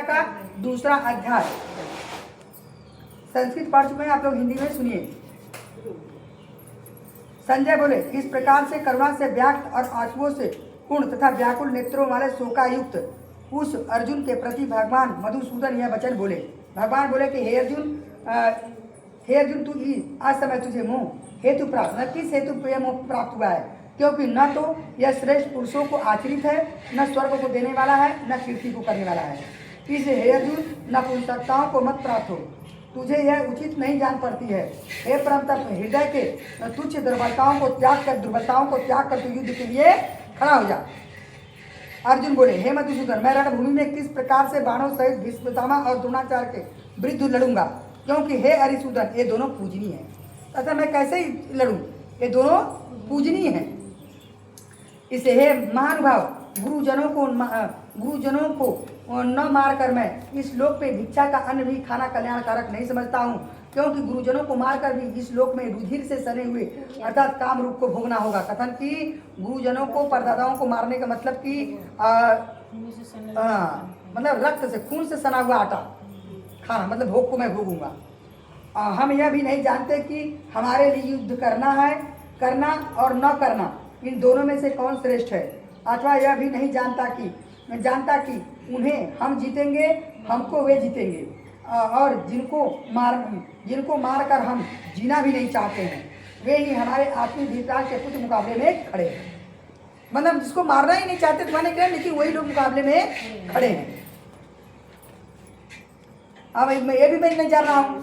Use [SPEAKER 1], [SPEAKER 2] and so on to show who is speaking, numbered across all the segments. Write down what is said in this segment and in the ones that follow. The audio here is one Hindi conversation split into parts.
[SPEAKER 1] का दूसरा अध्याय। संस्कृत पढ़ चुके हैं आप लोग, हिंदी में सुनिए। संजय बोले, इस प्रकार से करुणा से व्याक्त और आंसुओं से पूर्ण तथा व्याकुल नेत्रों वाले शोकायुक्त उस अर्जुन के प्रति भगवान मधुसूदन यह वचन बोले। भगवान बोले कि हे अर्जुन तू आज समय तुझे मोह हेतु प्राप्त, न किस हेतु यह मोह प्राप्त हुआ है, क्योंकि न तो यह श्रेष्ठ पुरुषों को आश्रित है, न स्वर्ग को देने वाला है, न कीर्ति को करने वाला है। इसलिए हे अर्जुन, नपुंसकताओं को मत प्राप्त हो, तुझे यह उचित नहीं जान पड़ती है। हे परम तप हृदय के तुच्छ दुर्बलताओं को त्याग कर तू युद्ध के लिए खड़ा हो जा। अर्जुन बोले, हे मधुसूदन, मैं रणभूमि में किस प्रकार से बाणों सहित भीष्म पितामह और द्रोणाचार्य के विरुद्ध लड़ूंगा, क्योंकि हे अरिसूदन, ये दोनों पूजनीय हैं। अतः मैं कैसे ही लड़ूं, ये दोनों पूजनीय हैं। इसे हे महानुभाव, गुरुजनों को न मारकर मैं इस लोक पे भिक्षा का अन्न भी खाना कल्याणकारक नहीं समझता हूँ, क्योंकि गुरुजनों को मारकर भी इस लोक में रुधिर से सने हुए अर्थात काम रूप को भोगना होगा। कथन कि गुरुजनों को परदादाओं को मारने का मतलब कि मतलब रक्त से खून से सना हुआ आटा खाना, मतलब भोग को मैं भोगूंगा। हम यह भी नहीं जानते कि हमारे लिए युद्ध करना और न करना, इन दोनों में से कौन श्रेष्ठ है। अथवा यह भी नहीं जानता कि उन्हें हम जीतेंगे, हमको वे जीतेंगे, और जिनको मार कर हम जीना भी नहीं चाहते हैं, वे ही हमारे आत्मी धृतराष्ट्र के पुत्र मुकाबले में खड़े हैं। मतलब जिसको मारना ही नहीं चाहते तुम्हारे क्या, लेकिन वही लोग मुकाबले में खड़े हैं। अब ये भी मैं नहीं जान रहा हूँ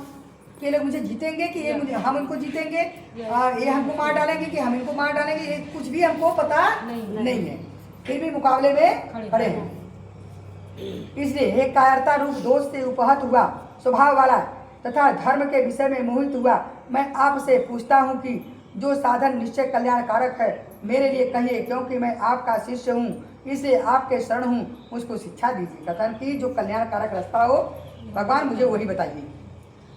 [SPEAKER 1] कि ये लोग मुझे जीतेंगे कि हम इनको जीतेंगे, ये हमको मार डालेंगे कि हम इनको मार डालेंगे, ये कुछ भी हमको पता नहीं है, फिर भी मुकाबले में खड़े हैं। इसलिए हे कायरता रूप दोष से उपहत हुआ स्वभाव वाला तथा धर्म के विषय में मोहित हुआ, मैं आपसे पूछता हूँ कि जो साधन निश्चय कल्याणकारक है मेरे लिए कहिए, क्योंकि मैं आपका शिष्य हूँ, इसलिए आपके शरण हूँ, मुझको शिक्षा दीजिए। कथन की जो कल्याणकारक रास्ता हो भगवान मुझे वही बताइए,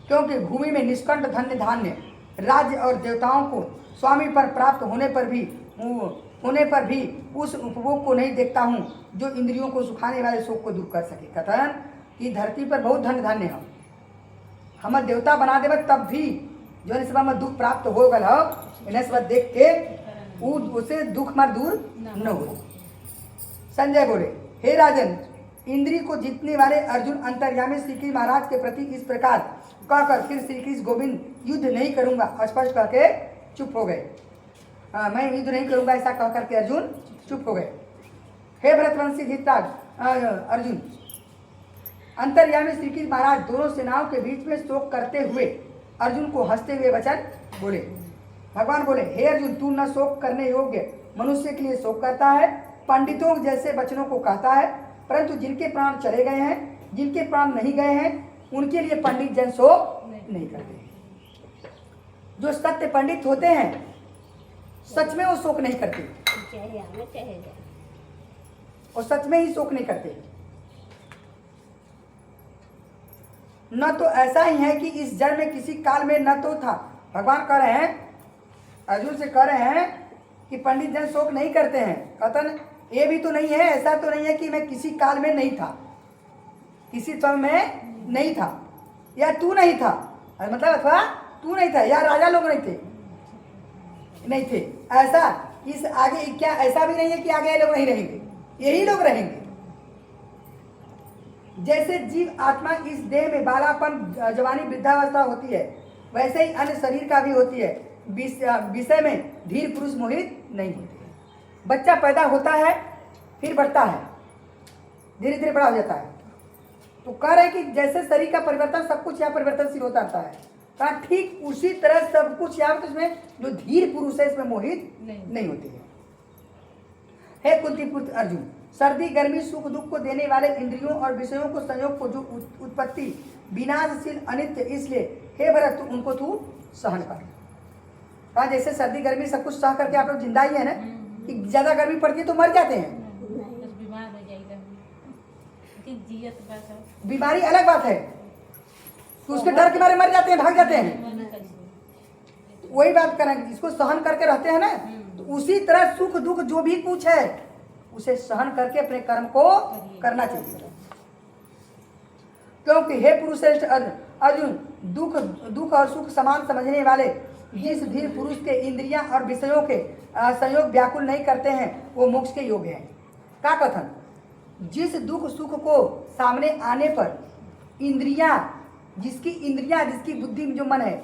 [SPEAKER 1] क्योंकि भूमि में निष्कंठ धन्य धान्य राज्य और देवताओं को स्वामी पर प्राप्त होने पर भी उस उपभोग को नहीं देखता हूँ जो इंद्रियों को सुखाने वाले शोक को दूर कर सके। कथन कि धरती पर बहुत धन्य धान्य है, हम देवता बना देवे तब भी जो इस में दुख प्राप्त हो गल इन्हें सब देख के उसे दुख मर दूर न हो। संजय बोले, हे राजन, इंद्री को जीतने वाले अर्जुन अंतर्यामी श्री कृष्ण महाराज के प्रति इस प्रकार कहकर फिर श्री कृष्ण गोविंद युद्ध नहीं करूंगा स्पष्ट करके चुप हो गए। मैं युद्ध नहीं करूंगा ऐसा कह करके अर्जुन चुप हो गए। हे भरतवंशी धृतराज अर्जुन, अंतर्यामी श्री कृष्ण महाराज दोनों सेनाओं के बीच में शोक करते हुए अर्जुन को हंसते हुए वचन बोले। भगवान बोले, हे अर्जुन, तू न शोक करने योग्य मनुष्य के लिए शोक करता है, पंडितों जैसे वचनों को कहता है, परंतु जिनके प्राण चले गए हैं, जिनके प्राण नहीं गए हैं, उनके लिए पंडित जन शोक नहीं करते। जो सत्य पंडित होते हैं सच में वो शोक नहीं करते, और सच में ही शोक नहीं करते। न तो ऐसा ही है कि इस जन्म में किसी काल में न तो था। भगवान कह रहे हैं, अर्जुन से कह रहे हैं कि पंडित जन शोक नहीं करते हैं। कथन ये भी तो नहीं है, ऐसा तो नहीं है कि मैं किसी काल में नहीं था, किसी समय में नहीं था, या तू नहीं था, मतलब अथवा तू नहीं था, या राजा लोग नहीं थे ऐसा। इस आगे क्या ऐसा भी नहीं है कि आगे ये लोग नहीं रहेंगे, यही लोग रहेंगे। जैसे जीव आत्मा इस देह में बालापन जवानी वृद्धावस्था होती है, वैसे ही अन्य शरीर का भी होती है, विषय में धीर पुरुष मोहित नहीं होते। बच्चा पैदा होता है फिर बढ़ता है, धीरे धीरे बड़ा हो जाता है। तो कह रहे कि जैसे शरीर का परिवर्तन सब कुछ यहाँ परिवर्तनशील होता रहता है, कहा ठीक उसी तरह सब कुछ यहाँ तो इसमें जो धीर पुरुष है इसमें मोहित नहीं होती है। हे कुंती पुत्र अर्जुन, सर्दी गर्मी सुख दुख को देने वाले इंद्रियों और विषयों को संयोग को जो उत्पत्ति विनाशशील अनित्य, इसलिए हे भरत उनको तू सहन कर। कहा जैसे सर्दी गर्मी सब कुछ सह करके आप लोग जिंदा ही है ना, कि ज्यादा गर्मी पड़ती है तो मर जाते हैं, बीमारी अलग बात है, तो उसके डर के मारे मर जाते हैं, भाग जाते हैं। वही बात करें, जिसको सहन करके रहते हैं ना, तो उसी तरह सुख दुख जो भी कुछ है उसे सहन करके अपने कर्म को करना चाहिए। क्योंकि हे पुरुष श्रेष्ठ अर्जुन, दुख और सुख समान समझने वाले जिस धीर पुरुष के इंद्रियां और विषयों के संयोग व्याकुल नहीं करते हैं वो मोक्ष के योग्य है। का कथन, जिस दुख सुख को सामने आने पर जिसकी बुद्धि में जो मन है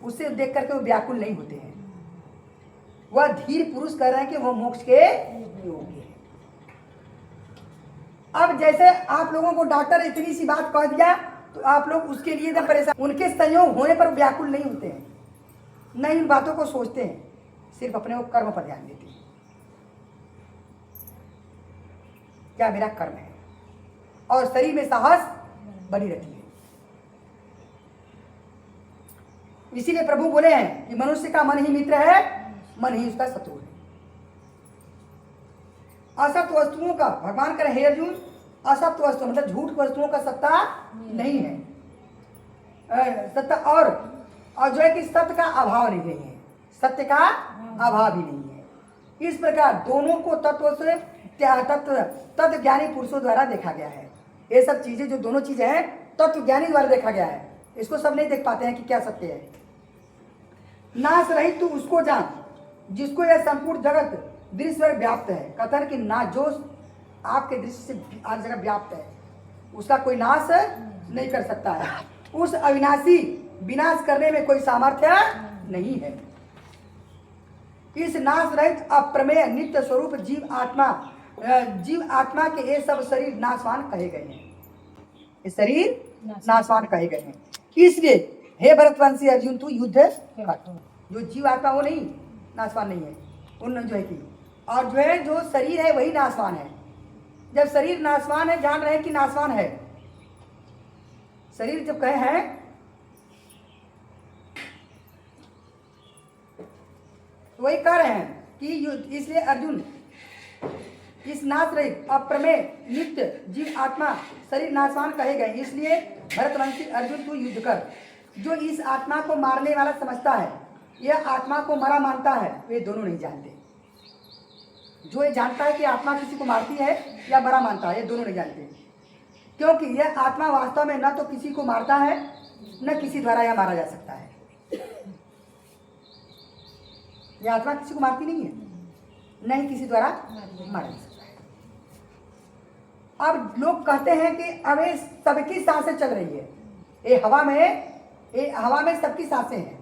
[SPEAKER 1] उसे देख करके वो व्याकुल नहीं होते हैं, वह धीर पुरुष कह रहे हैं कि वो मोक्ष के योग्य है। अब जैसे आप लोगों को डॉक्टर इतनी सी बात कह दिया तो आप लोग उसके लिए एकदम परेशान, उनके संयोग होने पर व्याकुल नहीं होते हैं, न इन बातों को सोचते हैं, सिर्फ अपने वो कर्म पर ध्यान देते हैं। क्या मेरा कर्म है, और शरीर में साहस बनी रहती है। इसीलिए प्रभु बोले हैं कि मनुष्य का मन ही मित्र है, मन ही उसका शत्रु है। असत्य वस्तुओं का, भगवान कह रहे हे अर्जुन, असत्य वस्तु मतलब झूठ वस्तुओं का सत्ता नहीं है, सत्ता और जो है कि सत्य का अभाव नहीं है, सत्य का अभाव ही नहीं है। इस प्रकार दोनों को तत्व से तत्व ज्ञानी पुरुषों द्वारा देखा गया है। ये सब चीजें जो दोनों चीजें हैं तत्व ज्ञानी द्वारा देखा गया है, इसको सब नहीं देख पाते हैं कि क्या सत्य है। नाश रहित तू उसको जान जिसको यह संपूर्ण जगत दृश्य पर व्याप्त है। कथन कि ना जो आपके दृश्य से हर जगह व्याप्त है उसका कोई नाश नहीं कर सकता है, उस अविनाशी विनाश करने में कोई सामर्थ्य नहीं है। इस नाश रहित अप्रमेय नित्य स्वरूप जीव आत्मा के ये सब शरीर नाशवान कहे गए हैं, ये शरीर नाशवान कहे गए हैं। इसलिए हे भरतवंशी अर्जुन तू युद्ध कर। जो जीव आत्मा वो नहीं नाशवान नहीं है, उन जो है कि और जो है जो शरीर है वही नाशवान है। जब शरीर नाशवान है जान रहे हैं कि नाशवान है, शरीर जब कहे हैं तो वही कह रहे हैं कि इसलिए अर्जुन इस नाश रहित अप्रमेय नित्य जीव आत्मा शरीर नाशवान कहे गए। इसलिए भरतवंशी अर्जुन तू युद्ध कर। जो इस आत्मा को मारने वाला समझता है यह आत्मा को मरा मानता है, वे दोनों नहीं जानते। जो ये जानता है कि आत्मा किसी को मारती है या मरा मानता है, ये दोनों नहीं जानते, क्योंकि यह आत्मा वास्तव में न तो किसी को मारता है न किसी द्वारा यह मारा जा सकता है। यह आत्मा किसी को मारती नहीं है, न ही किसी द्वारा मारा जा सकता है। अब लोग कहते हैं कि अब ये सबकी सांसें चल रही है, ये हवा में सबकी सांसें हैं।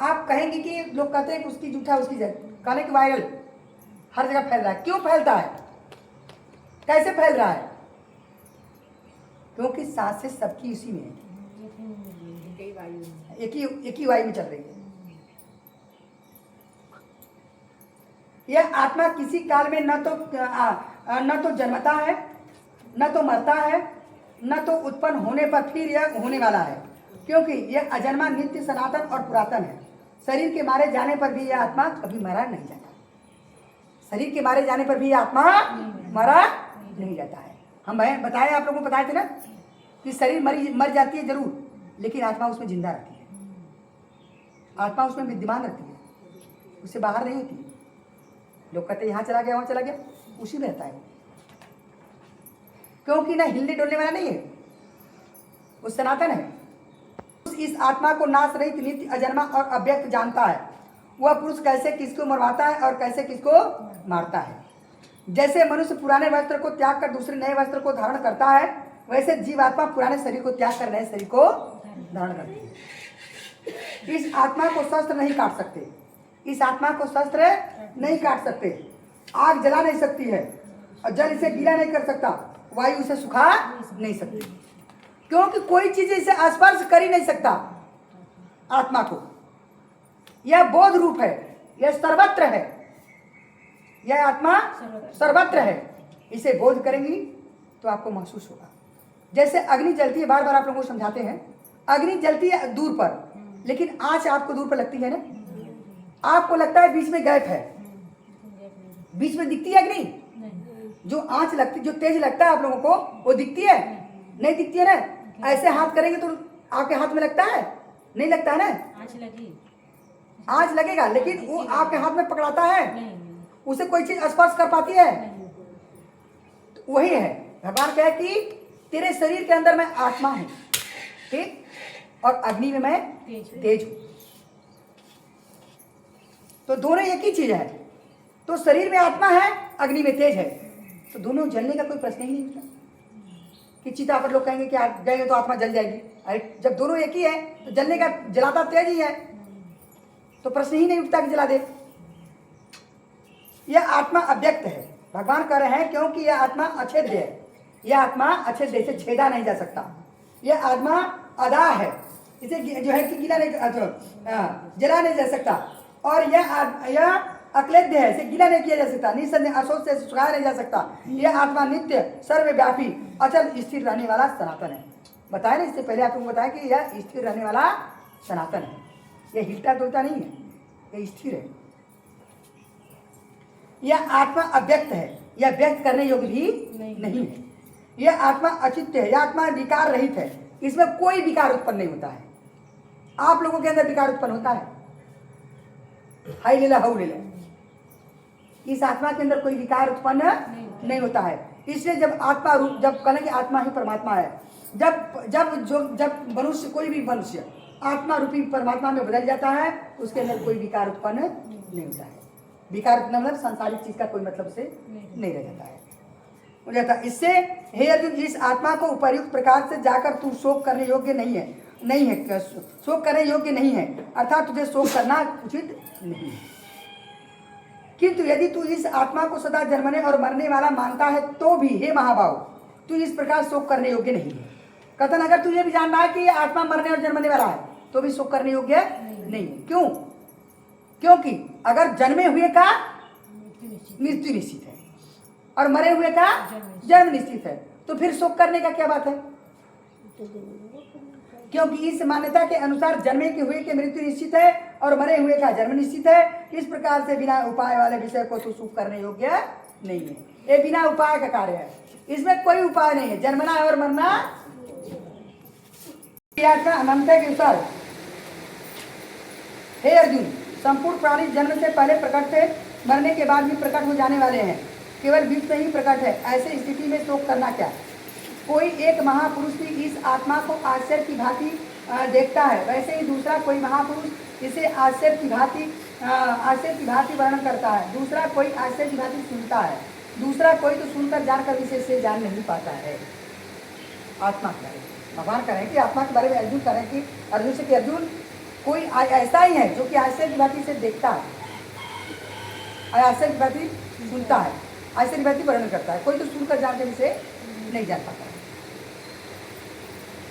[SPEAKER 1] आप कहेंगे कि लोग कहते हैं कि उसकी जूठा उसकी कहने की वायरल हर जगह फैल रहा है। क्यों फैलता है, कैसे फैल रहा है? क्योंकि सांसें सबकी उसी में है, एक ही वायु में चल रही है। यह आत्मा किसी काल में न तो जन्मता है, न तो मरता है, न तो उत्पन्न होने पर फिर यह होने वाला है, क्योंकि यह अजन्मा नित्य सनातन और पुरातन है। शरीर के मारे जाने पर भी यह आत्मा कभी मरा नहीं जाता। शरीर के मारे जाने पर भी यह आत्मा मरा नहीं जाता है। हम बताए, आप लोगों को बताए थे ना कि शरीर मर जाती है जरूर, लेकिन आत्मा उसमें जिंदा रहती है, आत्मा उसमें विद्यमान रहती है, उससे बाहर नहीं होती। लोग कहते हैं यहाँ चला गया वहाँ चला गया, उसी में रहता है, क्योंकि ना हिलने डुलने वाला नहीं है, वो सनातन है। इस आत्मा को नाश रहित नित्य अजन्मा और अव्यक्त जानता है। वह पुरुष कैसे किसको मरवाता है और कैसे किसको मारता है। जैसे मनुष्य पुराने वस्त्र को त्याग कर दूसरे नए वस्त्र को धारण करता है, वैसे जीवात्मा पुराने शरीर को त्याग कर नए शरीर को धारण करती है। इस आत्मा को शस्त्र नहीं काट सकते, इस आत्मा को शस्त्र नहीं काट सकते। आग जला नहीं सकती है और जल इसे गीला नहीं कर सकता, वायु इसे सुखा नहीं सकती, क्योंकि कोई चीज इसे स्पर्श कर ही नहीं सकता। आत्मा को यह बोध रूप है, यह सर्वत्र है, यह आत्मा सर्वत्र है। इसे बोध करेंगी तो आपको महसूस होगा। जैसे अग्नि जलती है, बार बार आप लोगों को समझाते हैं, अग्नि जलती है दूर पर, लेकिन आँच आपको दूर पर लगती है ना, आपको लगता है बीच में गैप है, बीच में दिखती है अग्नि। जो आँच लगती, जो तेज लगता है आप लोगों को, वो दिखती है? नहीं दिखती है ना। ऐसे हाथ करेंगे तो आपके हाथ में लगता है? नहीं लगता है ना। आँच लगेगा, लेकिन वो आपके हाथ में पकड़ाता है, उसे कोई चीज स्पर्श कर पाती है? तो वही है, भगवान कहे कि तेरे शरीर के अंदर मैं आत्मा हूं, ठीक, और अग्नि में मैं तेज हूं। तो दोनों एक ही चीज है। तो शरीर में आत्मा है, अग्नि में तेज है, तो दोनों जलने का कोई प्रश्न ही नहीं उठता कि चिता पर लोग कहेंगे कि आप गए तो आत्मा जल जाएगी। अरे जब दोनों एक ही है तो जलने का, जलाता तेज ही है, तो प्रश्न ही नहीं उठता कि जला दे। यह आत्मा अव्यक्त है, भगवान कह रहे हैं, क्योंकि यह आत्मा अछेद्य है। यह आत्मा अछेद्य से छेदा नहीं जा सकता। यह आत्मा अदा है, इसे जो है कि गीला नहीं, जला नहीं जा सकता। और यह अक्लेद्य है, इसे गीला नहीं किया जा सकता। निसंदेह अशोच से सुखाया नहीं जा सकता। यह आत्मा नित्य, सर्वव्यापी, अचल, स्थिर रहने वाला सनातन है। बताया ना इससे पहले आपको बताया कि यह स्थिर रहने वाला सनातन है। यह हिलता डुलता नहीं है, यह स्थिर है। यह आत्मा अव्यक्त है, यह व्यक्त करने योग्य भी नहीं है। यह आत्मा अचित्य है, यह आत्मा विकार रहित है, इसमें कोई विकार उत्पन्न नहीं होता है। आप लोगों के अंदर विकार उत्पन्न होता है, हाई लीला हाउ लीला, इस आत्मा के अंदर कोई विकार उत्पन्न नहीं होता है। इसलिए जब आत्मा रूप, जब कहना कि आत्मा ही परमात्मा है, जब मनुष्य, कोई भी मनुष्य आत्मा रूपी परमात्मा में बदल जाता है, उसके अंदर कोई विकार उत्पन्न नहीं होता है। विकार मतलब सांसारिक चीज का कोई मतलब से नहीं रह जाता है, हो जाता। इससे हे अर्जुन, इस आत्मा को उपर्युक्त प्रकार से जाकर तू शोक करने योग्य नहीं है, शोक करने योग्य नहीं है, अर्थात तुझे शोक करना उचित नहीं है। किंतु यदि तू इस आत्मा को सदा जन्मने और मरने वाला मानता है तो भी हे महाभाव, तू इस प्रकार शोक करने योग्य नहीं है। कथन, अगर तुझे भी जानना है कि ये आत्मा मरने और जन्मने वाला है तो भी शोक करने योग्य नहीं है। क्यों? क्योंकि अगर जन्मे हुए का मृत्यु निश्चित है और मरे हुए का जन्म निश्चित है, तो फिर शोक करने का क्या बात है? क्योंकि इस मान्यता के अनुसार जन्मे के हुए के मृत्यु निश्चित है और मरे हुए का जन्म निश्चित है। इस प्रकार से बिना उपाय वाले विषय को तो सुख करने योग्य नहीं है। ये बिना उपाय का कार्य है, इसमें कोई उपाय नहीं है। जन्मना और मरना अनंत के अनुसार। हे अर्जुन, संपूर्ण प्राणी जन्म से पहले प्रकट थे, मरने के बाद भी प्रकट हो जाने वाले हैं, केवल बीच में ही प्रकट है। ऐसे स्थिति में शोक करना क्या? कोई एक महापुरुष भी इस आत्मा को आश्चर्य की भांति देखता है, वैसे ही दूसरा कोई महापुरुष इसे आश्चर्य की भांति वर्णन करता है। दूसरा कोई आश्चर्य की भांति सुनता है, दूसरा कोई तो सुनकर जानकर विशेष से जान नहीं पाता है। आत्मा के बारे में भगवान कह रहे हैं कि आत्मा के बारे में अर्जुन कह रहे हैं कि अर्जुन से कि अर्जुन, कोई ऐसा ही है जो कि आश्चर्य की भांति से देखता है, आश्चर्य की भांति सुनता है, आश्चर्य की भांति वर्णन करता है, कोई तो सुनकर जानकर इसे नहीं जान पाता है।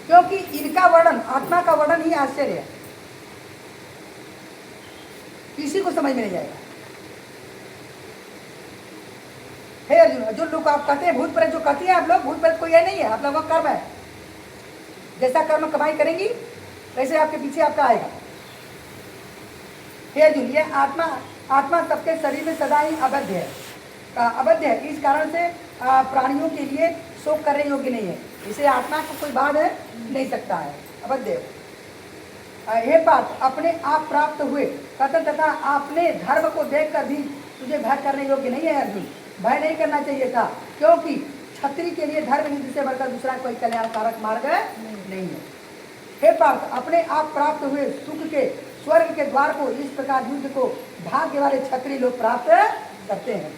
[SPEAKER 1] क्योंकि इनका वर्णन, आत्मा का वर्णन ही आश्चर्य है, किसी को समझ में नहीं जाएगा। हे अर्जुन, जो लोग आप कहते हैं भूत प्रेत, जो कहती है आप लोग, भूत प्रेत कोई है नहीं है, आप लोगों का कर्म है। जैसा कर्म कमाई करेंगी वैसे आपके पीछे आपका आएगा। हे अर्जुन, ये आत्मा सबके शरीर में सदा ही अबद्ध है, इस कारण से प्राणियों के लिए शोक करने योग्य नहीं है। इसे आत्मा को कोई बाध नहीं सकता है, अबद्ध है। हे पार्थ, अपने आप प्राप्त हुए कथन तथा अपने धर्म को देखकर भी तुझे भय करने योग्य नहीं है। अर्जुन, भय नहीं करना चाहिए था, क्योंकि क्षत्रिय के लिए धर्म युद्ध से बढ़कर दूसरा कोई कल्याणकारक मार्ग नहीं है। हे पार्थ, अपने आप प्राप्त हुए सुख के स्वर्ग के द्वार को इस प्रकार युद्ध को भाग्य वाले क्षत्रिय लोग प्राप्त करते हैं।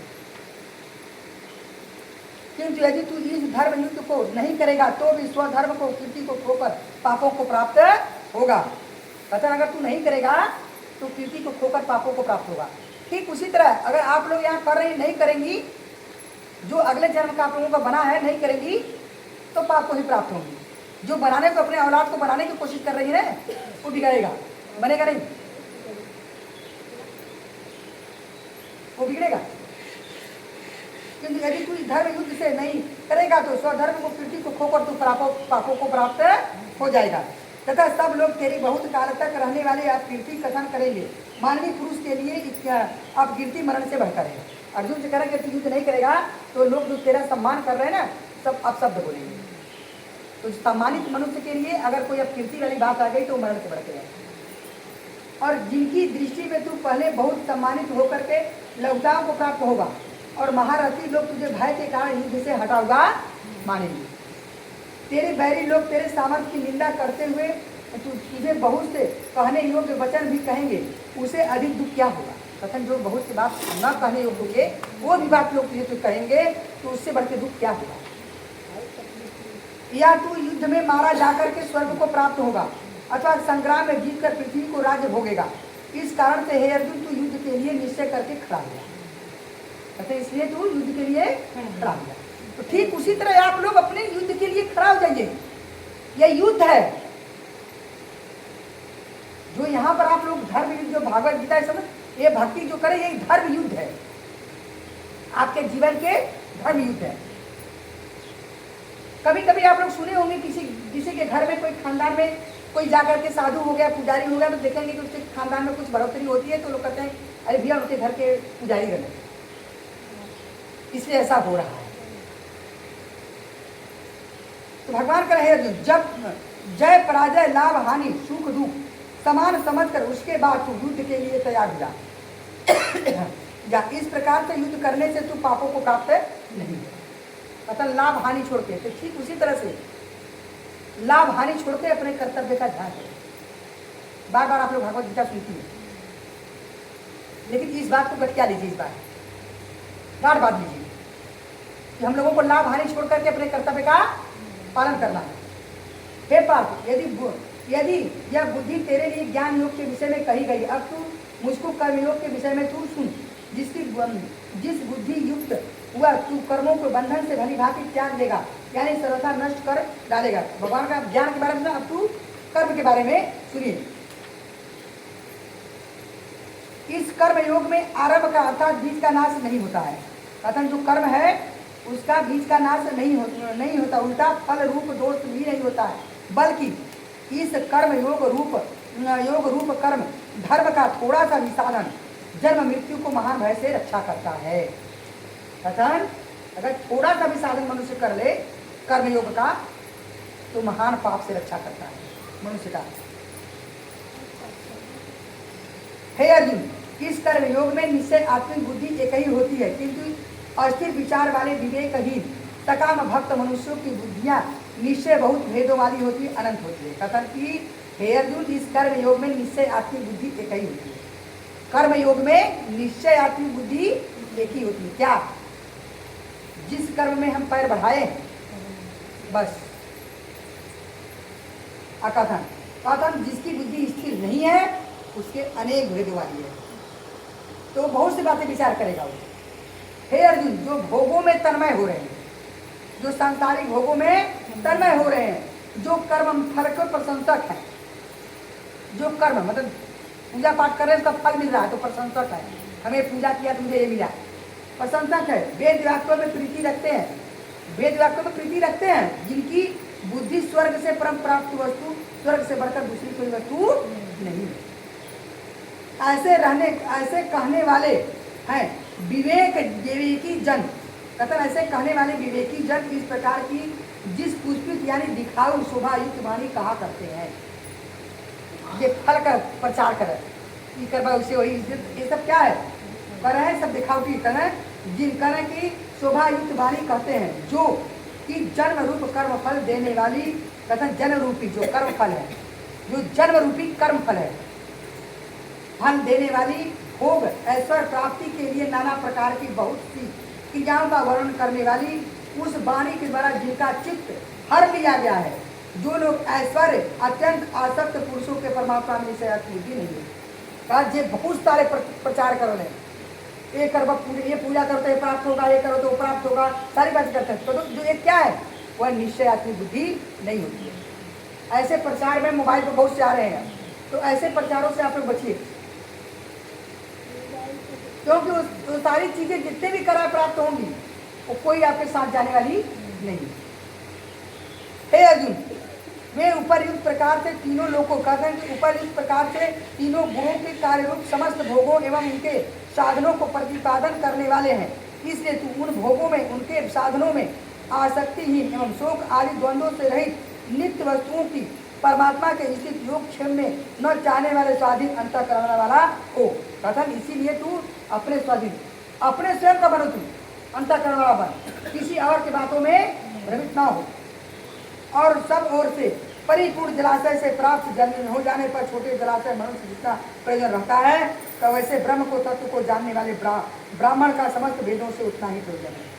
[SPEAKER 1] किंतु यदि तू इस धर्म युद्ध को नहीं करेगा तो भी स्वधर्म को, कीर्ति को खोकर पापों को प्राप्त होगा। कथन, अगर तू नहीं करेगा तो कीर्ति को खोकर पापों को प्राप्त होगा। ठीक उसी तरह अगर आप लोग यहाँ कर रही नहीं करेंगी, जो अगले जन्म का आप लोगों का बना है नहीं करेंगी तो पाप को ही प्राप्त होंगी। जो बनाने को, अपने औलाद को बनाने की कोशिश कर रही है वो बिगड़ेगा, बनेगा नहीं, वो बिगड़ेगा। क्योंकि यदि तू धर्म युद्ध से नहीं करेगा तो स्वधर्म को, कीर्ति को खोकर तू पापों को प्राप्त हो जाएगा तथा सब लोग तेरी बहुत काल तक रहने वाले अपकीर्ति कथन करेंगे। मानवीय पुरुष के लिए अपकीर्ति मरण से बेहतर है। अर्जुन से करेंगे तू युद्ध नहीं करेगा तो लोग जो तेरा सम्मान कर रहे हैं ना, सब अपशब्द बोलेंगे। तो सम्मानित मनुष्य के लिए अगर कोई अपकीर्ति वाली बात आ गई तो मरण से बढ़ गया। और जिनकी दृष्टि में तू पहले बहुत सम्मानित होकर के लौटाओं को प्राप्त होगा और महारथी लोग तुझे भय के कारण युद्ध से हटाओगा मानेंगे। तेरे बैरी लोग तेरे सामर्थ्य की निंदा करते हुए तुझे बहुत से कहने योग्य वचन भी कहेंगे, उसे अधिक दुख क्या होगा। कथन जो बहुत सी बात न कहने योग्य होंगे वो भी बात लोग तुझे तो कहेंगे, तो उससे बढ़ के दुख क्या होगा। या तू युद्ध में मारा जाकर के स्वर्ग को प्राप्त होगा, अथवा संग्राम में जीत कर पृथ्वी को राज्य भोगेगा। इस कारण से हे अर्जुन तू युद्ध के लिए निश्चय करके खड़ा हुआ। कहते इसलिए तू युद्ध के लिए खड़ा हुआ। तो ठीक उसी तरह आप लोग अपने युद्ध के लिए खड़ा हो जाइए। यह युद्ध है जो यहाँ पर आप लोग धर्म युद्ध, जो भागवत गीता है समझ, ये भक्ति जो करे ये धर्म युद्ध है, आपके जीवन के धर्म युद्ध है। कभी कभी आप लोग सुने होंगे किसी के घर में कोई खानदान में कोई जाकर के साधु हो गया, पुजारी हो गया, तो देखेंगे कि उसके खानदान में कुछ बढ़ोतरी होती है तो लोग कहते हैं अरे भैया उनके घर के पुजारी बने, इसलिए ऐसा हो रहा है। तो भगवान कह रहे अर्जुन, जब जय पराजय लाभ हानि सुख दुख समान समझकर उसके बाद तू युद्ध के लिए तैयार हो जा। इस प्रकार से युद्ध करने से तू पापों को प्राप्त नहीं है। मतलब लाभ हानि छोड़ते, तो ठीक उसी तरह से लाभ हानि छोड़ते अपने कर्तव्य का ध्यान रखें। बार बार आप लोग भगवत गीता सुनती है, लेकिन इस बात को गठिया लीजिए, इस बार गाढ़ बात लीजिए कि हम लोगों को लाभ हानि छोड़ करके अपने कर्तव्य का पालन करना है। हे पार्थ, यदि यह बुद्धि तेरे लिए ज्ञान योग के विषय में कही गई, अब तू मुझको कर्म योग के विषय में तू सुन। जिस बुद्धि युक्त हुआ तू कर्मों को बंधन से भली भांति त्याग देगा, यानी सर्वथा नष्ट कर डालेगा। भगवान का ज्ञान के बारे में, अब तू कर्म के बारे में सुनिए। इस कर्म योग में आरंभ का अर्थात बीज का नाश नहीं होता है। कथन जो कर्म है उसका बीज का नाश नहीं होता, उल्टा फल रूप दोष भी नहीं होता है, बल्कि इस कर्म योग रूप कर्म धर्म का थोड़ा सा विसाधन जन्म मृत्यु को महान भय से रक्षा करता है। कथन अगर थोड़ा सा भी साधन मनुष्य कर ले कर्म योग का, तो महान पाप से रक्षा करता है मनुष्य का। हे अर्जुन, इस कर्म योग में निश्चय आत्मिक बुद्धि एक ही होती है, किंतु अस्थिर विचार वाले विवेकहीन सकाम भक्त मनुष्यों की बुद्धियां निश्चय बहुत भेदों वाली होती है, अनंत होती है। कथन की हे अर्जुन, इस कर्म योग में निश्चय आत्मिक बुद्धि एक ही होती है। कर्म योग में निश्चय आत्मिक बुद्धि एक ही होती है। क्या? जिस कर्म में हम पैर बढ़ाए बस। कथन जिसकी बुद्धि स्थिर नहीं है उसके अनेक भेदों वाली है, तो बहुत सी बातें विचार करेगा वो। हे अर्जुन, जो भोगों में तन्मय हो रहे हैं, जो सांसारिक भोगों में तन्मय हो रहे हैं, जो कर्म फल के प्रशंसक है, जो कर्म मतलब पूजा पाठ कर रहे हैं उसका फल मिल रहा है तो प्रशंसक है, हमें पूजा किया तो मुझे ये मिला, प्रशंसक है। वेद वाक्यों में प्रीति रखते हैं, वेद वाक्यों में प्रीति रखते हैं, जिनकी बुद्धि स्वर्ग से परम प्राप्त वस्तु, स्वर्ग से बढ़कर दूसरी कोई वस्तु नहीं है। ऐसे कहने वाले हैं विवेकी जन। कथन ऐसे कहने वाले विवेकी जन इस प्रकार की जिस पुष्पित यानी दिखाऊ शोभा युक्त वाणी कहा करते हैं। ये फल का प्रचार करे, ये करवा उसे वही, ये सब क्या है कर रहे हैं, सब दिखावटी करें, जिन करें की शोभा युक्त वाणी कहते हैं, जो कि जन्म रूप कर्म फल देने वाली, कथन जन्म रूपी जो कर्म फल है, जो जन्म रूपी कर्म फल है, फल देने वाली भोग ऐश्वर्य प्राप्ति के लिए नाना प्रकार की बहुत सी क्रियाओं का वर्णन करने वाली उस वाणी के द्वारा जिनका चित्त हर लिया गया है। जो लोग ऐश्वर्य अत्यंत आसक्त पुरुषों के परमात्मा में से बुद्धि नहीं है, जे बहुत सारे प्रचार कर रहे हैं, ये करो ये पूजा करो तो ये प्राप्त होगा, ये करो तो वो प्राप्त होगा, सारी बातें करते हैं, तो जो ये क्या है वह निश्चय आत्मिक बुद्धि नहीं होती है। ऐसे प्रचार में मोबाइल पर बहुत से आ रहे हैं, तो ऐसे प्रचारों से आप लोग बचिए, क्योंकि वो सारी चीजें जितने भी करा प्राप्त होंगी वो कोई आपके साथ जाने वाली नहीं। हे अर्जुन, वे उपरयुक्त प्रकार से तीनों लोगों का उपरयुक्त प्रकार से तीनों गुणों के कार्य रूप समस्त भोगों एवं उनके साधनों को प्रतिपादन करने वाले हैं। इसलिए तू उन भोगों में, उनके साधनों में आसक्तिहीन एवं शोक आदि द्वंद्वों से रहित नित्य वस्तुओं की परमात्मा के स्थित योग क्षेम में न चाहने वाले स्वाधीन अंतःकरण वाला हो। कथन इसीलिए तू अपने स्वाधीन, अपने स्वयं का बनो, तू अंतःकरण वाला बन, किसी और की बातों में भ्रमित ना हो। और सब ओर से परिपूर्ण जलाशय से प्राप्त जल हो जाने पर छोटे जलाशय मनुष्य जितना प्रयोजन रहता है, तो वैसे ब्रह्म को तत्व को जानने वाले ब्राह्मण का समस्त वेदों से उतना ही प्रयोजन है।